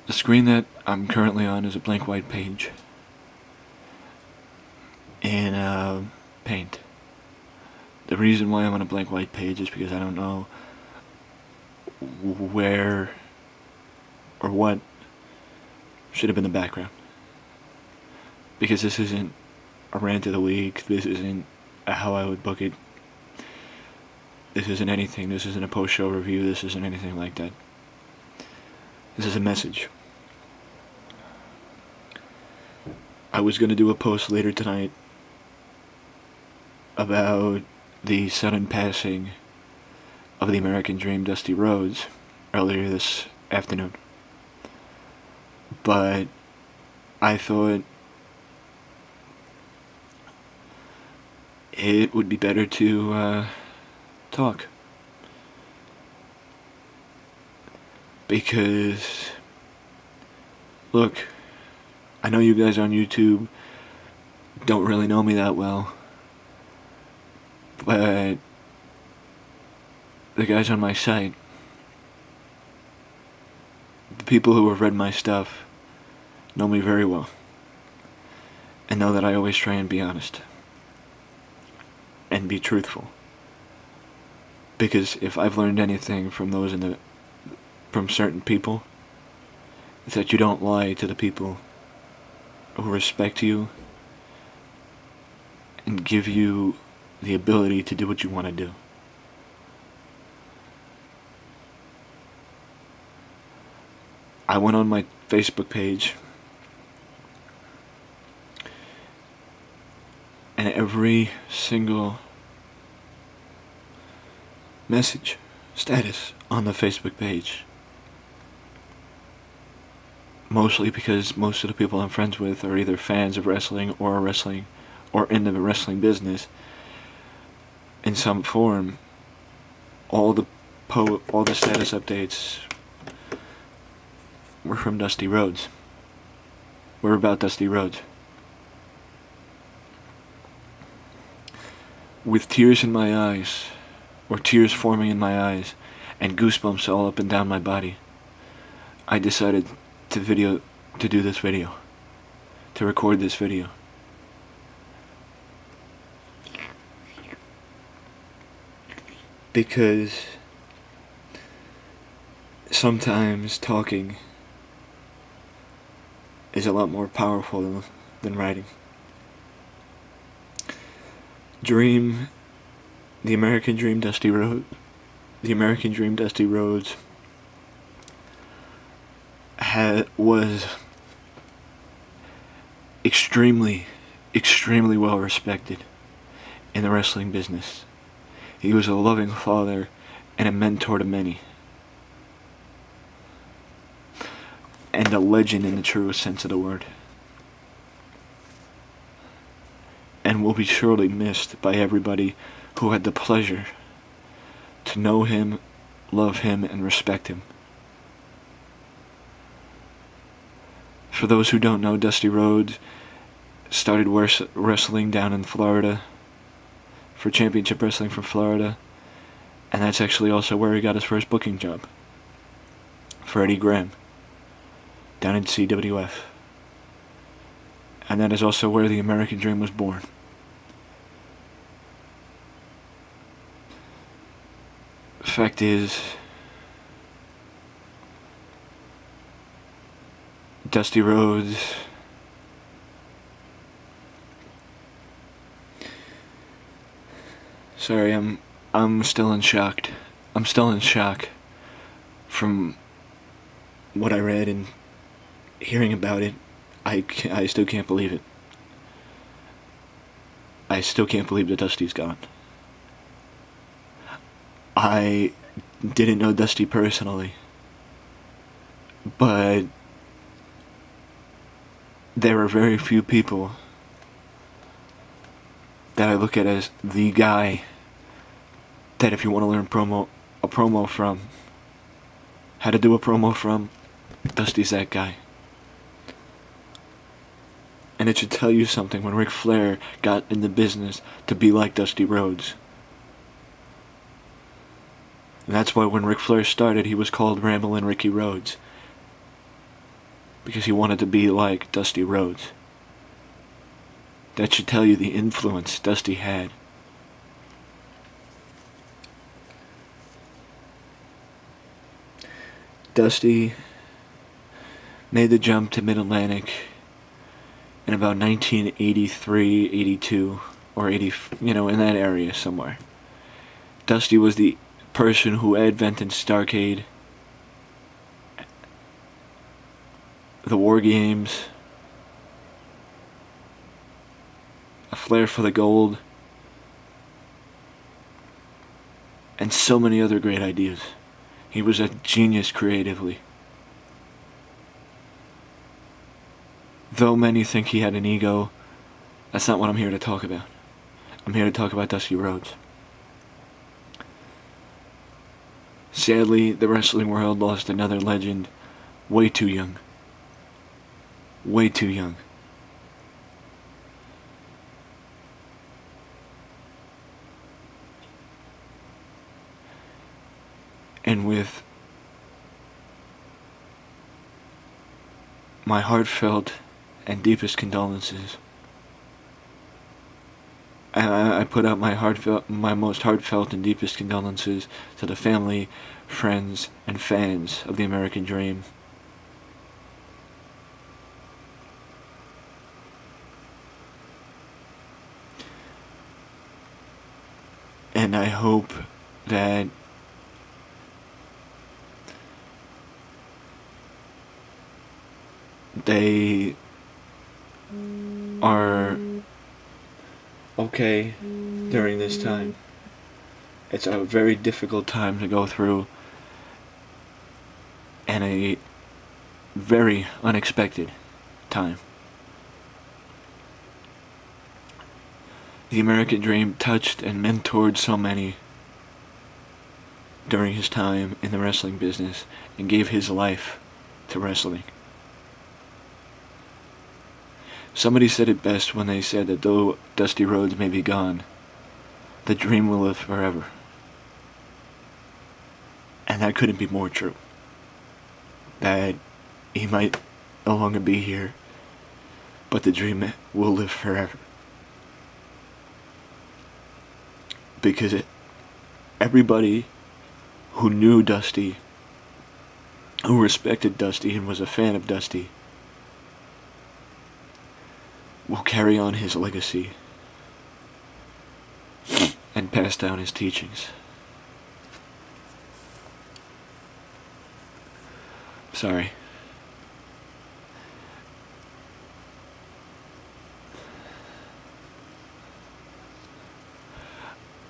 The screen that I'm currently on is a blank white page in Paint. The reason why I'm on a blank white page is because I don't know where or what should have been the background. Because this isn't a rant of the week, this isn't how I would book it, this isn't anything, this isn't a post-show review, this isn't anything like that. This is a message. I was going to do a post later tonight about the sudden passing of the American Dream, Dusty Rhodes, earlier this afternoon. But I thought it would be better to talk. Because, look, I know you guys on YouTube don't really know me that well, but the guys on my site, the people who have read my stuff, know me very well, and know that I always try and be honest, and be truthful. Because if I've learned anything from from certain people, it's that you don't lie to the people who respect you and give you the ability to do what you want to do. I went on my Facebook page, and every single message, status on the Facebook page, mostly because most of the people I'm friends with are either fans of wrestling or in the wrestling business in some form, all the status updates were from Dusty Rhodes. We're about Dusty Rhodes. With tears in my eyes, or tears forming in my eyes, and goosebumps all up and down my body, I decided to do this video, to record this video. Because sometimes talking is a lot more powerful than writing. The American Dream, Dusty Rhodes was extremely well respected in the wrestling business. He was a loving father and a mentor to many, and a legend in the truest sense of the word, and will be surely missed by everybody who had the pleasure to know him, love him, and respect him. For those who don't know, Dusty Rhodes started wrestling down in Florida, for Championship Wrestling from Florida, and that's actually also where he got his first booking job, for Eddie Graham, down in CWF. And that is also where the American Dream was born. Fact is, Dusty Rhodes sorry, I'm still in shock. I'm still in shock from what I read and hearing about it. I still can't believe it. I still can't believe that Dusty's gone. I didn't know Dusty personally, but there are very few people that I look at as the guy that if you want to learn a promo from, how to do a promo from, Dusty's that guy. And it should tell you something when Ric Flair got in the business to be like Dusty Rhodes. And that's why when Ric Flair started, he was called Ramblin' Ricky Rhodes. because he wanted to be like Dusty Rhodes. That should tell you the influence Dusty had. Dusty made the jump to Mid-Atlantic in about 1983, 82, or 80, in that area somewhere. Dusty was the person who invented Starcade, the War Games, a flair for the gold, and so many other great ideas. He was a genius creatively. Though many think he had an ego, that's not what I'm here to talk about. I'm here to talk about Dusty Rhodes. Sadly, the wrestling world lost another legend way too young. Way too young. And with my heartfelt and deepest condolences, I put out my most heartfelt and deepest condolences to the family, friends, and fans of the American Dream. And I hope that they are okay during this time. It's a very difficult time to go through, and a very unexpected time. The American Dream touched and mentored so many during his time in the wrestling business and gave his life to wrestling. Somebody said it best when they said that though Dusty Rhodes may be gone, the Dream will live forever. And that couldn't be more true. That he might no longer be here, but the Dream will live forever. Because everybody who knew Dusty, who respected Dusty and was a fan of Dusty, will carry on his legacy and pass down his teachings. Sorry.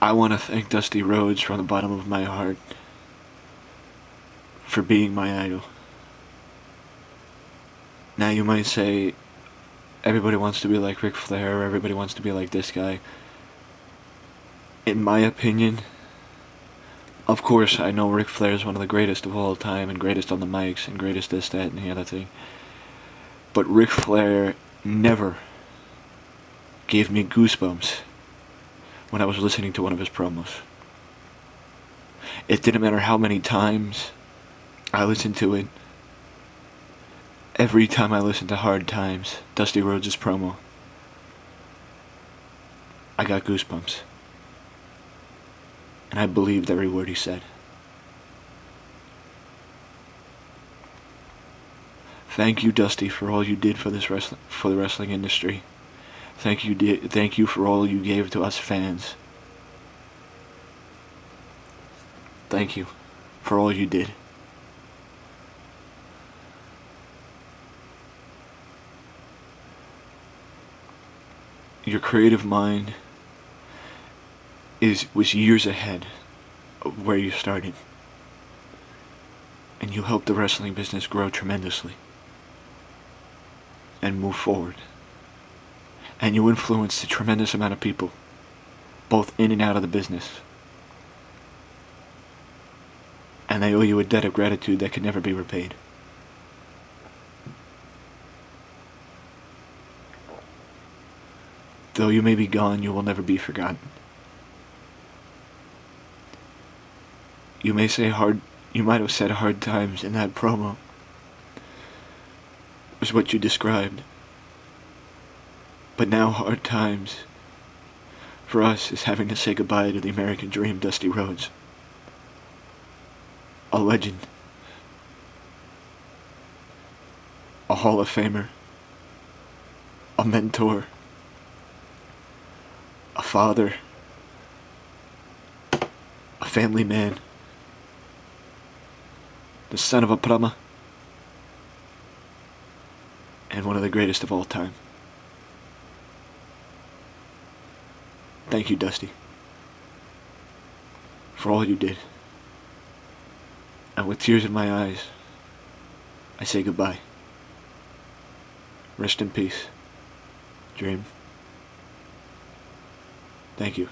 I want to thank Dusty Rhodes from the bottom of my heart for being my idol. Now you might say, everybody wants to be like Ric Flair, or everybody wants to be like this guy. In my opinion, of course I know Ric Flair is one of the greatest of all time, and greatest on the mics, and greatest this, that, and the other thing. But Ric Flair never gave me goosebumps when I was listening to one of his promos. It didn't matter how many times I listened to it. Every time I listened to Hard Times, Dusty Rhodes' promo, I got goosebumps. And I believed every word he said. Thank you, Dusty, for all you did for the wrestling industry. Thank you for all you gave to us fans. Thank you for all you did. Your creative mind was years ahead of where you started. And you helped the wrestling business grow tremendously and move forward. And you influenced a tremendous amount of people, both in and out of the business. And they owe you a debt of gratitude that can never be repaid. Though you may be gone, you will never be forgotten. You might have said hard times in that promo, was what you described. But now hard times for us is having to say goodbye to the American dream, Dusty Rhodes. A legend. A Hall of Famer. A mentor. A father. A family man. The son of a Brahma. And one of the greatest of all time. Thank you, Dusty, for all you did. And with tears in my eyes, I say goodbye. Rest in peace, Dream. Thank you.